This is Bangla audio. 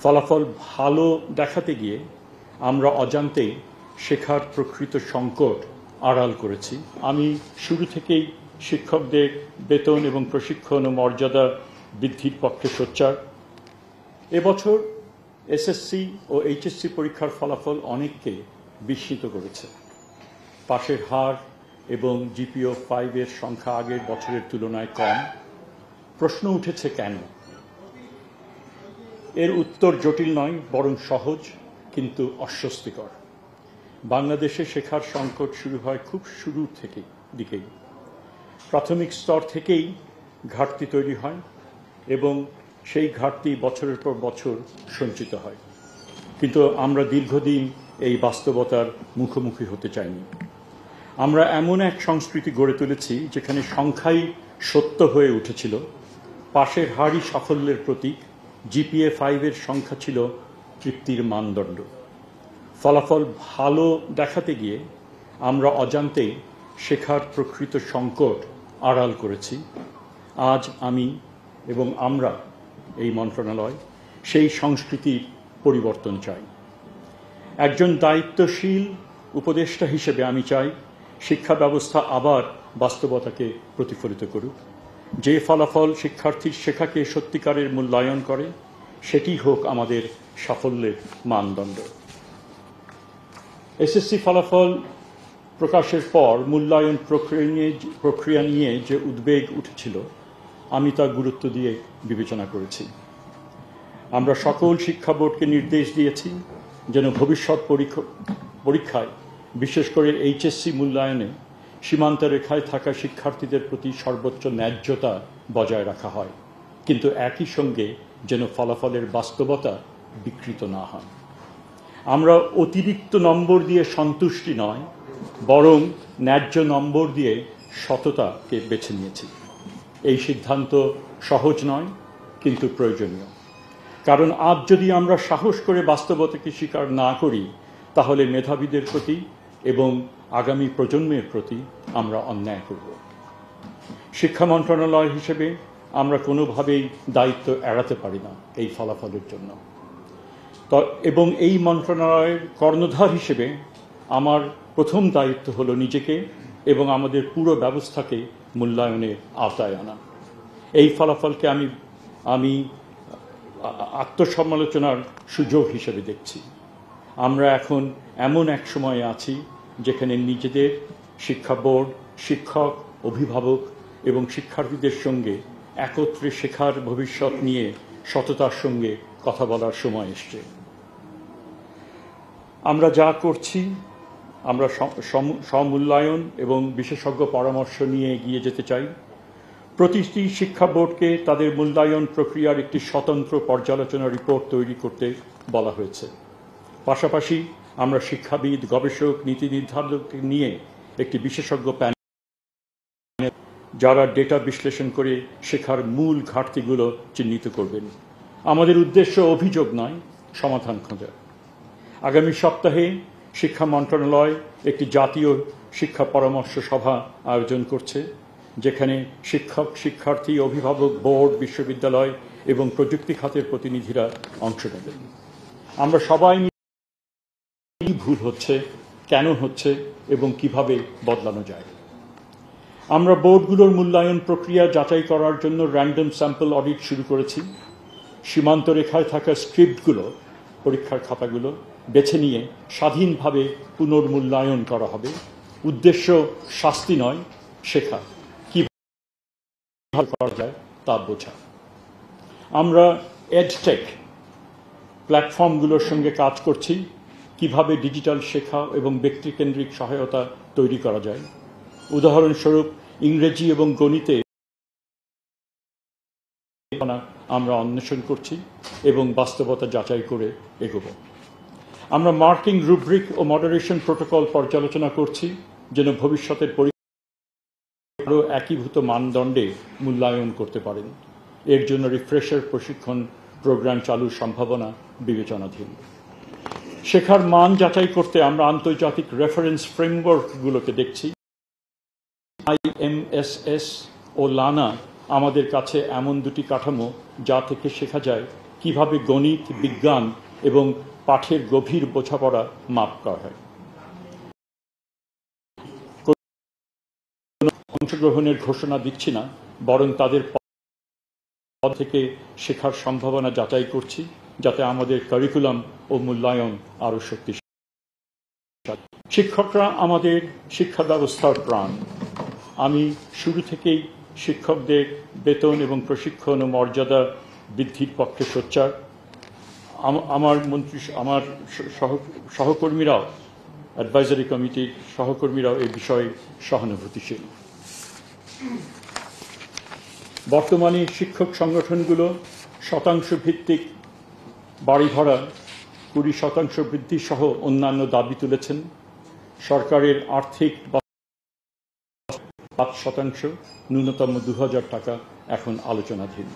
ফলাফল ভালো দেখাতে গিয়ে আমরা অজান্তেই শেখার প্রকৃত সংকট আড়াল করেছি। আমি শুরু থেকেই শিক্ষকদের বেতন এবং প্রশিক্ষণ ও মর্যাদা বৃদ্ধির পক্ষে সোচ্চার। এবছর এসএসসি ও এইচএসসি পরীক্ষার ফলাফল অনেককে বিস্মিত করেছে। পাশের হার এবং জিপিও 5-এর সংখ্যা আগের বছরের তুলনায় কম। প্রশ্ন উঠেছে কেন? এর উত্তর জটিল নয়, বরং সহজ কিন্তু অস্বস্তিকর। বাংলাদেশে শেখার সংকট শুরু হয় খুব শুরুর দিকেই। প্রাথমিক স্তর থেকেই ঘাটতি তৈরি হয় এবং সেই ঘাটতি বছরের পর বছর সঞ্চিত হয়। কিন্তু আমরা দীর্ঘদিন এই বাস্তবতার মুখোমুখি হতে চাইনি। আমরা এমন এক সংস্কৃতি গড়ে তুলেছি যেখানে সংখ্যাই সত্য হয়ে উঠেছিল। পাশের হারই সাফল্যের প্রতীক, জিপিএ 5-এর সংখ্যা ছিল তৃপ্তির মানদণ্ড। ফলাফল ভালো দেখাতে গিয়ে আমরা অজান্তেই শেখার প্রকৃত সংকট আড়াল করেছি। আজ আমি এবং আমরা এই মন্ত্রণালয় সেই সংস্কৃতির পরিবর্তন চাই। একজন দায়িত্বশীল উপদেষ্টা হিসেবে আমি চাই শিক্ষা ব্যবস্থা আবার বাস্তবতাকে প্রতিফলিত করুক। যে ফলাফল শিক্ষার্থীর শেখাকে সত্যিকারের মূল্যায়ন করে সেটি হোক আমাদের সাফল্যের মানদণ্ড। এসএসসি ফলাফল প্রকাশের পর মূল্যায়ন প্রক্রিয়া নিয়ে যে উদ্বেগ উঠেছিল আমি তা গুরুত্ব দিয়ে বিবেচনা করেছি। আমরা সকল শিক্ষা বোর্ডকে নির্দেশ দিয়েছি যেন ভবিষ্যৎ পরীক্ষায়, বিশেষ করে এইচএসসি মূল্যায়নে সীমান্ত রেখায় থাকা শিক্ষার্থীদের প্রতি সর্বোচ্চ ন্যায্যতা বজায় রাখা হয়, কিন্তু একই সঙ্গে যেন ফলাফলের বাস্তবতা বিকৃত না হয়। আমরা অতিরিক্ত নম্বর দিয়ে সন্তুষ্টি নয়, বরং ন্যায্য নম্বর দিয়ে সততাকে বেছে নিয়েছি। এই সিদ্ধান্ত সহজ নয়, কিন্তু প্রয়োজনীয়। কারণ আজ যদি আমরা সাহস করে বাস্তবতাকে স্বীকার না করি, তাহলে মেধাবীদের প্রতি এবং আগামী প্রজন্মের প্রতি আমরা অন্যায় করব। শিক্ষা মন্ত্রণালয় হিসেবে আমরা কোনোভাবেই দায়িত্ব এড়াতে পারি না এই ফলাফলের জন্য। এবং এই মন্ত্রণালয়ের কর্ণধার হিসেবে আমার প্রথম দায়িত্ব হলো নিজেকে এবং আমাদের পুরো ব্যবস্থাকে মূল্যায়নের আওতায় আনা। এই ফলাফলকে আমি আত্মসমালোচনার সুযোগ হিসেবে দেখছি। আমরা এখন এমন এক সময়ে আছি যেখানে নিজেদের, শিক্ষা বোর্ড, শিক্ষক, অভিভাবক এবং শিক্ষার্থীদের সঙ্গে একত্রে শেখার ভবিষ্যৎ নিয়ে সততার সঙ্গে কথা বলার সময় এসছে। আমরা যা করছি, আমরা সমূল্যায়ন এবং বিশেষজ্ঞ পরামর্শ নিয়ে এগিয়ে যেতে চাই। প্রতিটি শিক্ষা বোর্ডকে তাদের মূল্যায়ন প্রক্রিয়ার একটি স্বতন্ত্র পর্যালোচনা রিপোর্ট তৈরি করতে বলা হয়েছে। পাশাপাশি আমরা শিক্ষাবিদ, গবেষক, নীতি নির্ধারক নিয়ে একটি বিশেষজ্ঞ প্যানেল, যারা ডেটা বিশ্লেষণ করে শেখার মূল ঘাটতিগুলো চিহ্নিত করবেন। আমাদের উদ্দেশ্য অভিযোগ নয়, সমাধান খোঁজা। আগামী সপ্তাহে শিক্ষা মন্ত্রণালয় একটি জাতীয় শিক্ষা পরামর্শ সভা আয়োজন করছে, যেখানে শিক্ষক, শিক্ষার্থী, অভিভাবক, বোর্ড, বিশ্ববিদ্যালয় এবং প্রযুক্তি খাতের প্রতিনিধিরা অংশ নেবেন। আমরা সবাই কি ভুল হচ্ছে, কেন হচ্ছে এবং কিভাবে বদলানো যায়। আমরা বোর্ডগুলোর মূল্যায়ন প্রক্রিয়া যাচাই করার জন্য র্যান্ডম স্যাম্পল অডিট শুরু করেছি। সীমান্ত রেখায় থাকা স্ক্রিপ্টগুলো, পরীক্ষার খাতাগুলো বেছে নিয়ে স্বাধীনভাবে পুনর্মূল্যায়ন করা হবে। উদ্দেশ্য শাস্তি নয়, শেখা, কীভাবে করা যায় তা বোঝা। আমরা এডটেক প্ল্যাটফর্মগুলোর সঙ্গে কাজ করছি, কিভাবে ডিজিটাল শেখা এবং ব্যক্তিকেন্দ্রিক সহায়তা তৈরি করা যায়। উদাহরণস্বরূপ ইংরেজি এবং গণিতে আমরা অন্বেষণ করছি এবং বাস্তবতা যাচাই করে এগোব। আমরা মার্কিং রুব্রিক ও মডারেশন প্রোটোকল পর্যালোচনা করছি, যেন ভবিষ্যতের পরীক্ষা আরও একীভূত মানদণ্ডে মূল্যায়ন করতে পারেন। এর জন্য রিফ্রেশার প্রশিক্ষণ প্রোগ্রাম চালুর সম্ভাবনা বিবেচনাধীন। শেখার মান যাচাই করতে আমরা আন্তর্জাতিক রেফারেন্স ফ্রেমওয়ার্কগুলোকে দেখছি। IMSS ও লানা আমাদের কাছে এমন দুটি কাঠামো যা থেকে শেখা যায় কিভাবে গণিত, বিজ্ঞান এবং পাঠের গভীর বোঝাপড়া মাপ করা হয়। অংশগ্রহণের ঘোষণা দিচ্ছি না, বরং তাদের পদ থেকে শেখার সম্ভাবনা যাচাই করছি, যাতে আমাদের কারিকুলাম ও মূল্যায়ন আরও শক্তিশালী। শিক্ষকরা আমাদের শিক্ষা ব্যবস্থার প্রাণ। আমি শুরু থেকেই শিক্ষকদের বেতন এবং প্রশিক্ষণ ও মর্যাদা বৃদ্ধির পক্ষে সোচ্চার। আমার সহকর্মীরাও, অ্যাডভাইজারি কমিটির সহকর্মীরাও এই বিষয়ে সহানুভূতিশীল। বর্তমানে শিক্ষক সংগঠনগুলো শতাংশ ভিত্তিক বাড়ি ভাড়া 20% বৃদ্ধি সহ অন্যান্য দাবি তুলেছেন। সরকারের আর্থিক 5%, ন্যূনতম 2000 টাকা এখন আলোচনাধীন।